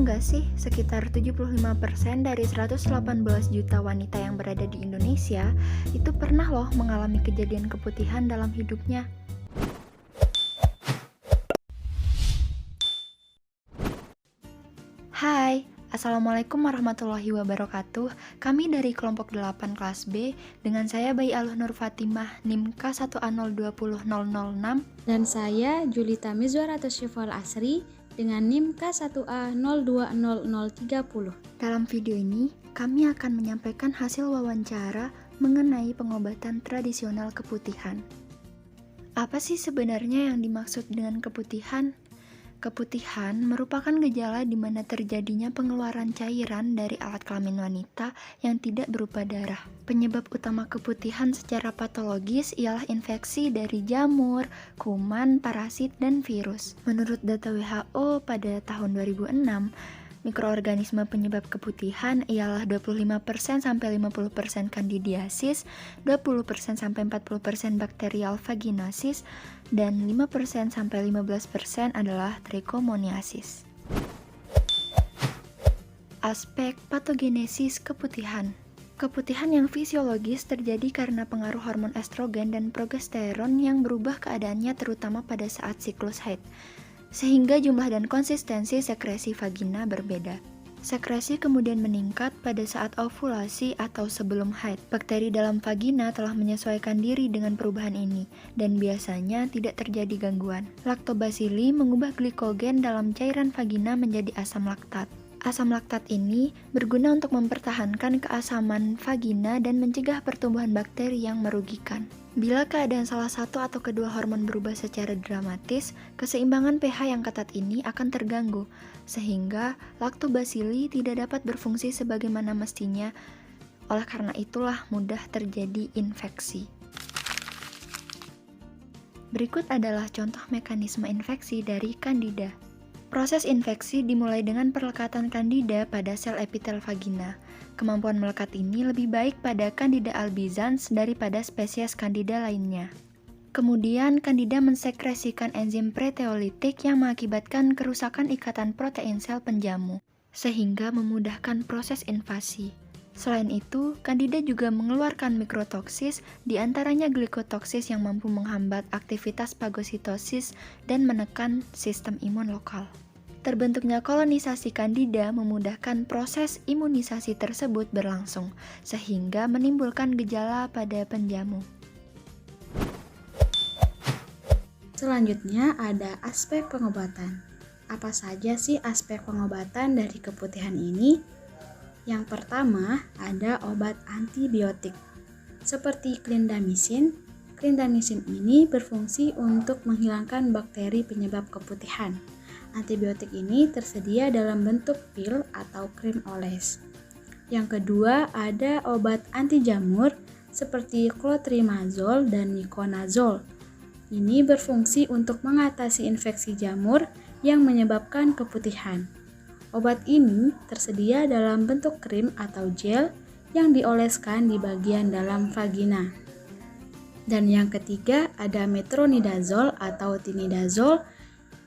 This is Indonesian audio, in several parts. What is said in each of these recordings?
Tahu nggak sih, sekitar 75% dari 118 juta wanita yang berada di Indonesia itu pernah loh mengalami kejadian keputihan dalam hidupnya. Hai, Assalamualaikum warahmatullahi wabarakatuh. Kami dari kelompok 8 kelas B dengan saya Bayi Aluh Nur Fatimah NIM K1A020006 dan saya Julita Mizwar atau Syifal Asri dengan NIM K1A020030. Dalam video ini, kami akan menyampaikan hasil wawancara mengenai pengobatan tradisional keputihan. Apa sih sebenarnya yang dimaksud dengan keputihan? Keputihan merupakan gejala di mana terjadinya pengeluaran cairan dari alat kelamin wanita yang tidak berupa darah. Penyebab utama keputihan secara patologis ialah infeksi dari jamur, kuman, parasit, dan virus. Menurut data WHO pada tahun 2006, mikroorganisme penyebab keputihan ialah 25% sampai 50% candidiasis, 20% sampai 40% bakterial vaginosis, dan 5% sampai 15% adalah trichomoniasis. Aspek patogenesis keputihan. Keputihan yang fisiologis terjadi karena pengaruh hormon estrogen dan progesteron yang berubah keadaannya terutama pada saat siklus haid, sehingga jumlah dan konsistensi sekresi vagina berbeda. Sekresi kemudian meningkat pada saat ovulasi atau sebelum haid. Bakteri dalam vagina telah menyesuaikan diri dengan perubahan ini, dan biasanya tidak terjadi gangguan. Lactobacilli mengubah glikogen dalam cairan vagina menjadi asam laktat. Asam laktat ini berguna untuk mempertahankan keasaman vagina dan mencegah pertumbuhan bakteri yang merugikan. Bila keadaan salah satu atau kedua hormon berubah secara dramatis, keseimbangan pH yang ketat ini akan terganggu, sehingga lactobacilli tidak dapat berfungsi sebagaimana mestinya. Oleh karena itulah mudah terjadi infeksi. Berikut adalah contoh mekanisme infeksi dari Candida. Proses infeksi dimulai dengan perlekatan Candida pada sel epitel vagina. Kemampuan melekat ini lebih baik pada Candida albicans daripada spesies Candida lainnya. Kemudian, Candida mensekresikan enzim preteolitik yang mengakibatkan kerusakan ikatan protein sel penjamu, sehingga memudahkan proses invasi. Selain itu, Candida juga mengeluarkan mikrotoksis, diantaranya glikotoksis yang mampu menghambat aktivitas fagositosis dan menekan sistem imun lokal. Terbentuknya kolonisasi Candida memudahkan proses imunisasi tersebut berlangsung, sehingga menimbulkan gejala pada penjamu. Selanjutnya ada aspek pengobatan. Apa saja sih aspek pengobatan dari keputihan ini? Yang pertama ada obat antibiotik seperti clindamycin. Clindamycin ini berfungsi untuk menghilangkan bakteri penyebab keputihan. Antibiotik ini tersedia dalam bentuk pil atau krim oles. Yang kedua ada obat anti jamur seperti clotrimazole dan miconazole. Ini berfungsi untuk mengatasi infeksi jamur yang menyebabkan keputihan. Obat ini tersedia dalam bentuk krim atau gel yang dioleskan di bagian dalam vagina. Dan yang ketiga ada metronidazole atau tinidazole.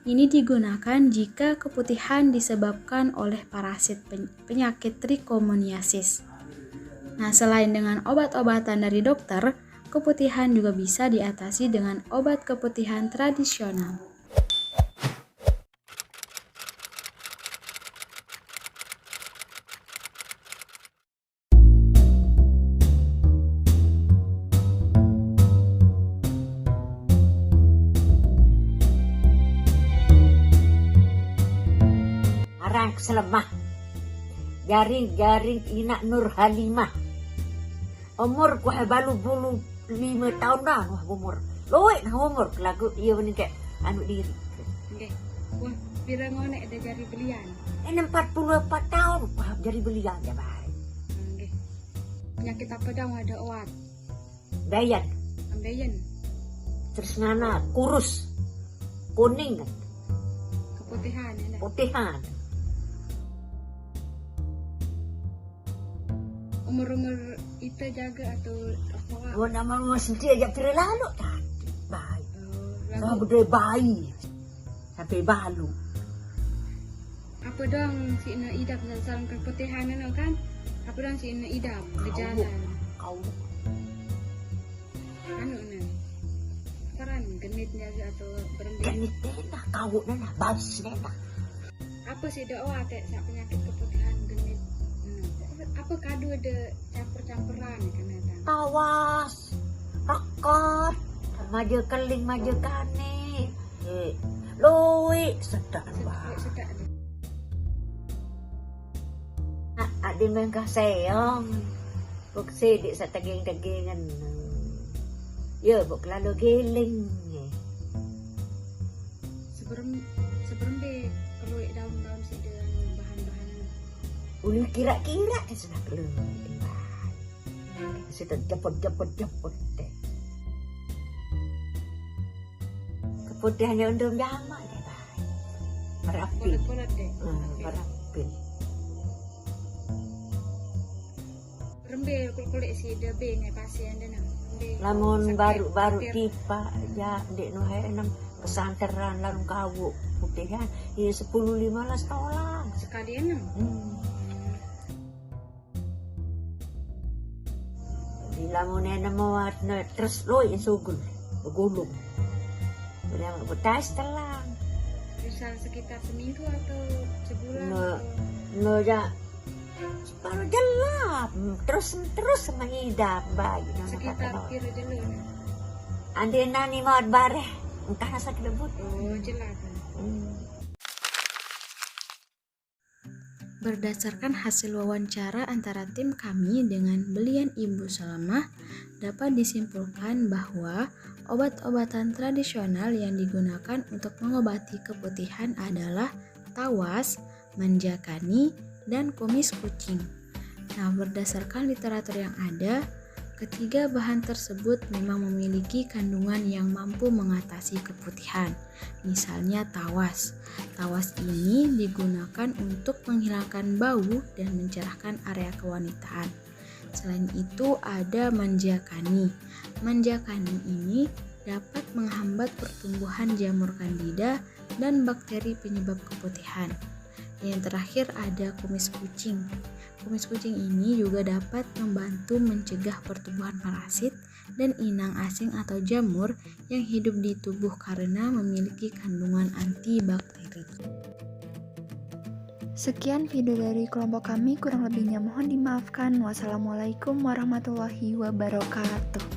Ini digunakan jika keputihan disebabkan oleh parasit penyakit trichomoniasis. Nah, selain dengan obat-obatan dari dokter, keputihan juga bisa diatasi dengan obat keputihan tradisional. Arang selemah jaring Inak Nur Halimah umur ku balu 5 tahun dah umur loik nah umur lagu iya ni kek anu diri Nggih. Wah, pira ngonek ada jari belian. 44 tahun wah jadi belian ya baik Nggih. Penyakit apa dong ada obat? bayan Ambeien. terus ngana kurus kuning Keputihan ya. putihan Umur-umur itu jaga atau apa? oh nama sendiri aja pira lalu kan baik Lagu gede bayi sampai balu Apa dong si ina idap sasaran keputihan kan? Apa dong si ina idap gejala? Kau Anu nih. Peran genit jaga atau berhenti? genit nena, kau nena, bas nena. Apa sih doa teh sak penyakit keputihan genit? Apa kado ada campur-campuran kan ada? Tawas, rekat, maju keling, maju kane. Loi, sedap bah. Sudah ada. Adi mengkah sayang. Buksi di sa taging-tagingan. Ya, buk lalu giling. Sebelum deh keluar daun-daun si dengan bahan-bahan Ulu kira-kira kan sudah keluar. Sudah jeput deh. Keputihannya undang jamak deh, bah. Merapi. polat-polat deh. Merapi. Rembe kulit si debe nih pasien dan Lamun baru tipa ya dek nu enam pesantren larung kawu putihan ya 10-15 tolong sekalian di lamun enam mawat na terus loy sugul begulung udah betas telang misal sekitar seminggu atau sebulan no ya baru jelap terus mengidap bayi sekitar kira dulu andi nani mawat bareh entah rasa kedebut jelas Berdasarkan hasil wawancara antara tim kami dengan Belian Ibu Salamah, dapat disimpulkan bahwa obat-obatan tradisional yang digunakan untuk mengobati keputihan adalah tawas, manjakani, dan kumis kucing. Nah, berdasarkan literatur yang ada, ketiga bahan tersebut memang memiliki kandungan yang mampu mengatasi keputihan. Misalnya tawas. Tawas ini digunakan untuk menghilangkan bau dan mencerahkan area kewanitaan. Selain itu ada manjakani. Manjakani ini dapat menghambat pertumbuhan jamur kandida dan bakteri penyebab keputihan. Yang terakhir ada kumis kucing. Kumis kucing ini juga dapat membantu mencegah pertumbuhan parasit dan inang asing atau jamur yang hidup di tubuh karena memiliki kandungan antibakteri. Sekian video dari kelompok kami, kurang lebihnya mohon dimaafkan. Wassalamualaikum warahmatullahi wabarakatuh.